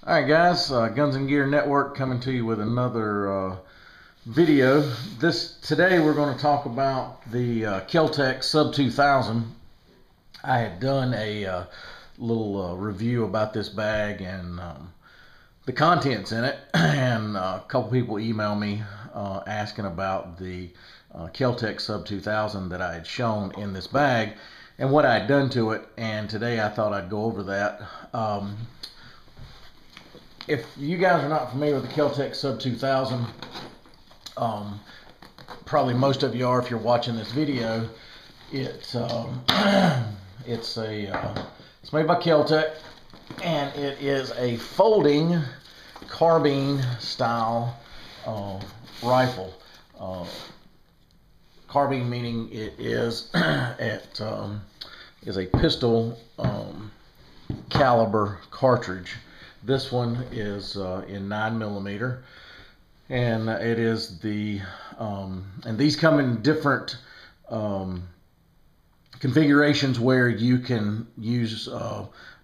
Alright guys, Guns and Gear Network coming to you with another video. Today we're going to talk about the Kel Tec Sub 2000. I had done a little review about this bag and the contents in it, and a couple people emailed me asking about the Kel Tec Sub 2000 that I had shown in this bag and what I had done to it, and today I thought I'd go over that. If you guys are not familiar with the Kel Tec Sub 2000, probably most of you are if you're watching this video. It's made by Kel Tec, and it is a folding carbine style rifle. Carbine meaning it is is a pistol caliber cartridge. This one is in 9mm, and it is the and these come in different configurations where you can use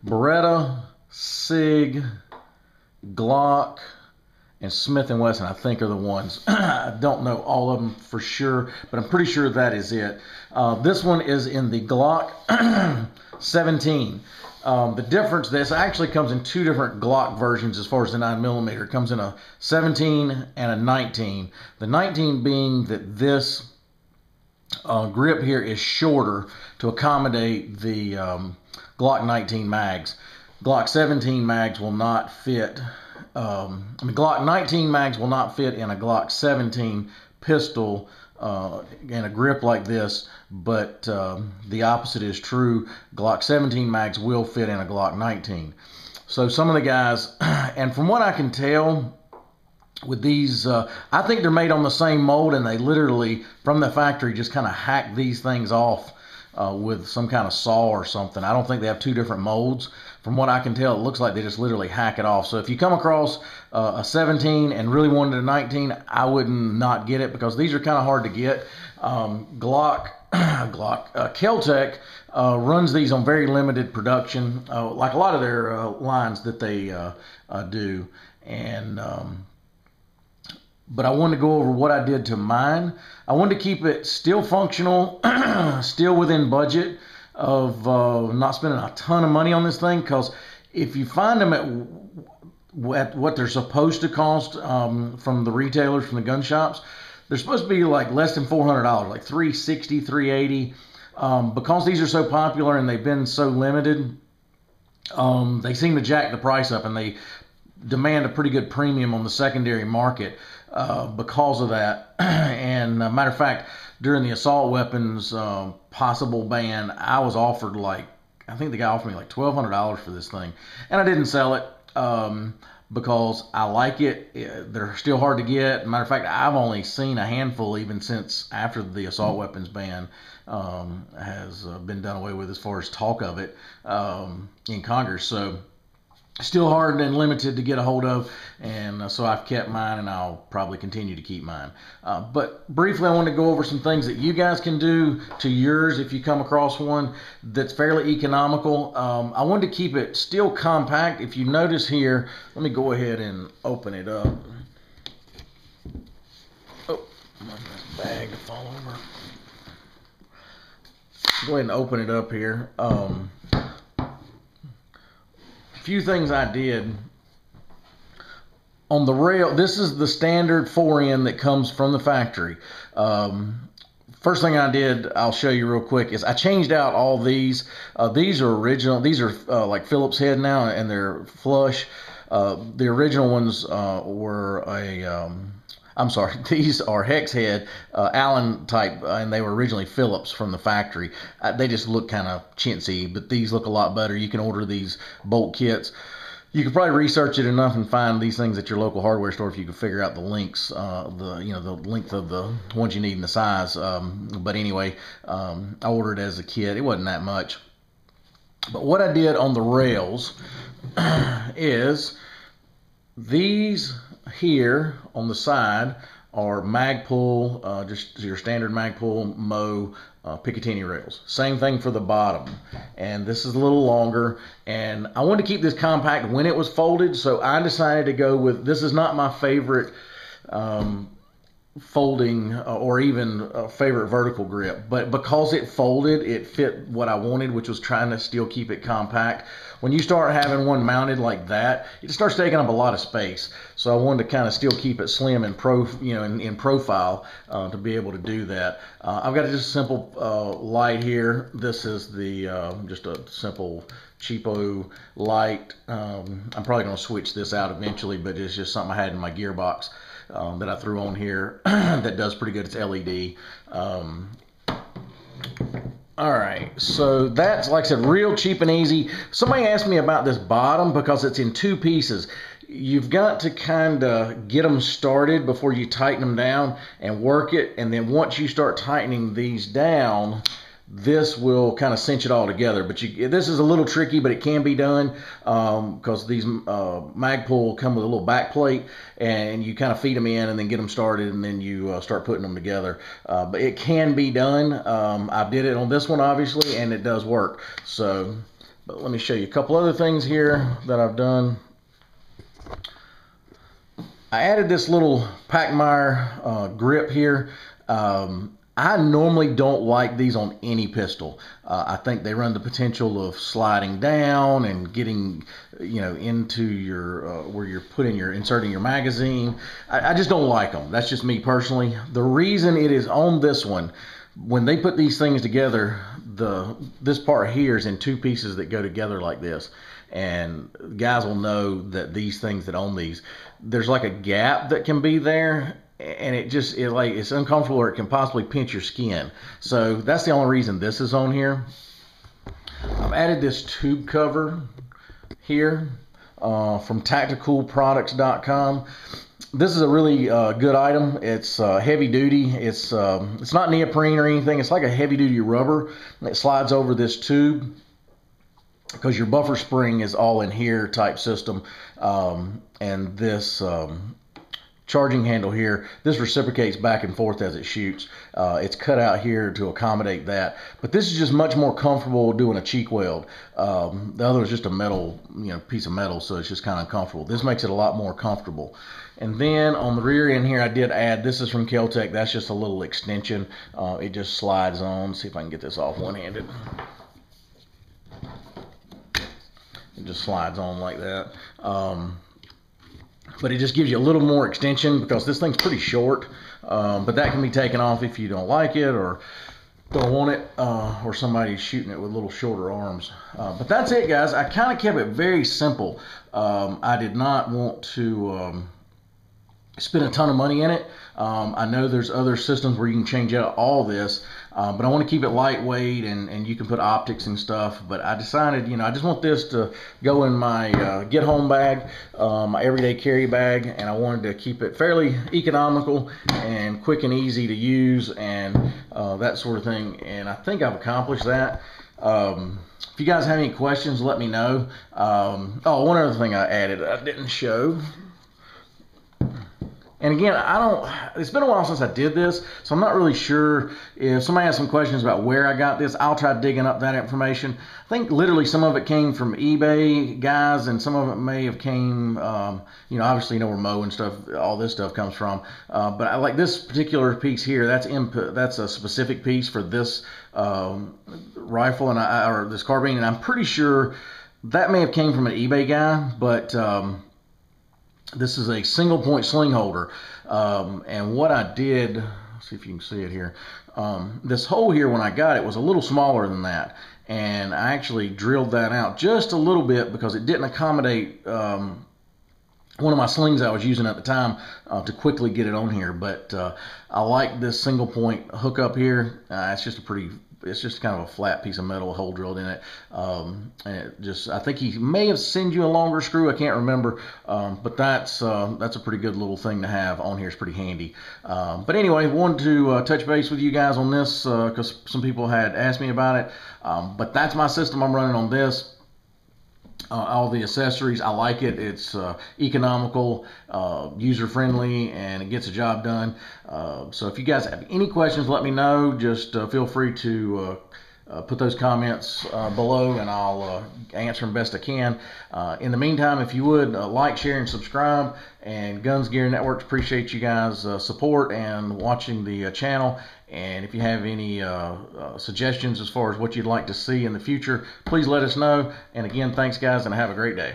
Beretta, Sig, Glock, and Smith & Wesson, I think, are the ones. I don't know all of them for sure, but I'm pretty sure that is it. This one is in the Glock 17. The difference, this actually comes in two different Glock versions as far as the 9mm. It comes in a 17 and a 19. The 19 being that this grip here is shorter to accommodate the Glock 19 mags. Glock 17 mags will not fit. Glock 19 mags will not fit in a Glock 17 pistol in a grip like this, but the opposite is true. Glock 17 mags will fit in a Glock 19. So some of the guys, and from what I can tell with these, I think they're made on the same mold, and they literally from the factory just kind of hack these things off with some kind of saw or something. I don't think they have two different molds. From what I can tell, it looks like they just literally hack it off. So if you come across a 17 and really wanted a 19, I wouldn't not get it, because these are kind of hard to get. Kel Tec runs these on very limited production, like a lot of their lines that they do. And but I wanted to go over what I did to mine. I wanted to keep it still functional, still within budget of not spending a ton of money on this thing, because if you find them at what they're supposed to cost from the retailers, from the gun shops, they're supposed to be like less than $400, like $360, $380. Because these are so popular and they've been so limited, they seem to jack the price up, and they demand a pretty good premium on the secondary market because of that. And matter of fact, during the assault weapons possible ban, I was offered I think the guy offered me like $1,200 for this thing, and I didn't sell it because I like it. They're still hard to get. Matter of fact, I've only seen a handful even since after the assault weapons ban has been done away with, as far as talk of it in Congress. So still hard and limited to get a hold of, and so I've kept mine, and I'll probably continue to keep mine. But briefly, I want to go over some things that you guys can do to yours if you come across one that's fairly economical. I wanted to keep it still compact. If you notice here, let me go ahead and open it up. Oh, my bag to fall over. Go ahead and open it up here. Few things I did on the rail. This is the standard 4N that comes from the factory. First thing I did, I'll show you real quick, is I changed out all these. These are original. These are like Phillips head now, and they're flush. The original ones were a I'm sorry, these are hex head, Allen type, and they were originally Phillips from the factory. They just look kind of chintzy, but these look a lot better. You can order these bolt kits. You could probably research it enough and find these things at your local hardware store if you could figure out the links, the length of the ones you need and the size. But anyway, I ordered it as a kit. It wasn't that much. But what I did on the rails is these here on the side are Magpul, just your standard Magpul Mo Picatinny rails. Same thing for the bottom. And this is a little longer. And I wanted to keep this compact when it was folded, so I decided to go with, this is not my favorite folding or even a favorite vertical grip, but because it folded, it fit what I wanted, which was trying to still keep it compact. When you start having one mounted like that, it starts taking up a lot of space. So I wanted to kind of still keep it slim and in profile to be able to do that. I've got just a simple light here. This is the just a simple cheapo light. I'm probably going to switch this out eventually, but it's just something I had in my gearbox that I threw on here that does pretty good. It's LED. All right, so that's, like I said, real cheap and easy. Somebody asked me about this bottom because it's in two pieces. You've got to kind of get them started before you tighten them down and work it, and then once you start tightening these down, this will kind of cinch it all together. But this is a little tricky, but it can be done because these Magpul come with a little back plate, and you kind of feed them in and then get them started, and then you start putting them together. But it can be done. I did it on this one, obviously, and it does work. So, but let me show you a couple other things here that I've done. I added this little Pachmayr grip here. I normally don't like these on any pistol. I think they run the potential of sliding down and getting, into your where you're inserting your magazine. I just don't like them. That's just me personally. The reason it is on this one, when they put these things together, this part here is in two pieces that go together like this. And guys will know that these things that own these, there's like a gap that can be there. And it's uncomfortable, or it can possibly pinch your skin. So that's the only reason this is on here. I've added this tube cover here from tacticalproducts.com. This is a really good item. It's heavy duty. It's not neoprene or anything. It's like a heavy duty rubber. It slides over this tube because your buffer spring is all in here type system. And this charging handle here, this reciprocates back and forth as it shoots. It's cut out here to accommodate that, but this is just much more comfortable doing a cheek weld. The other is just a metal, piece of metal, so it's just kind of uncomfortable. This makes it a lot more comfortable. And then on the rear end here, I did add, this is from Kel Tec, that's just a little extension. It just slides on. See if I can get this off one-handed. It just slides on like that. But it just gives you a little more extension because this thing's pretty short. But that can be taken off if you don't like it or don't want it, or somebody's shooting it with little shorter arms. But that's it, guys. I kind of kept it very simple. I did not want to spend a ton of money in it. I know there's other systems where you can change out all this, but I want to keep it lightweight, and you can put optics and stuff. But I decided, I just want this to go in my get home bag, my everyday carry bag, and I wanted to keep it fairly economical and quick and easy to use, and that sort of thing. And I think I've accomplished that. If you guys have any questions, let me know. Oh, one other thing I added I didn't show. And again, it's been a while since I did this, so I'm not really sure. If somebody has some questions about where I got this, I'll try digging up that information. I think literally some of it came from eBay guys, and some of it may have came, obviously where Mo and stuff, all this stuff comes from. But I like this particular piece here. That's a specific piece for this rifle or this carbine, and I'm pretty sure that may have came from an eBay guy, but this is a single point sling holder. And what I did, let's see if you can see it here. This hole here, when I got it, was a little smaller than that. And I actually drilled that out just a little bit because it didn't accommodate one of my slings I was using at the time to quickly get it on here. But I like this single point hook up here. It's just kind of a flat piece of metal, a hole drilled in it. And I think he may have sent you a longer screw, I can't remember. But that's a pretty good little thing to have on here. It's pretty handy. But anyway, wanted to touch base with you guys on this because some people had asked me about it. But that's my system I'm running on this. all the accessories. I like it. It's economical, user friendly, and it gets the job done. So if you guys have any questions, let me know. Just feel free to put those comments below, and I'll answer them best I can. In the meantime, if you would like, share, and subscribe. And Guns Gear Networks appreciate you guys' support and watching the channel. And if you have any suggestions as far as what you'd like to see in the future, please let us know. And again, thanks guys, and have a great day.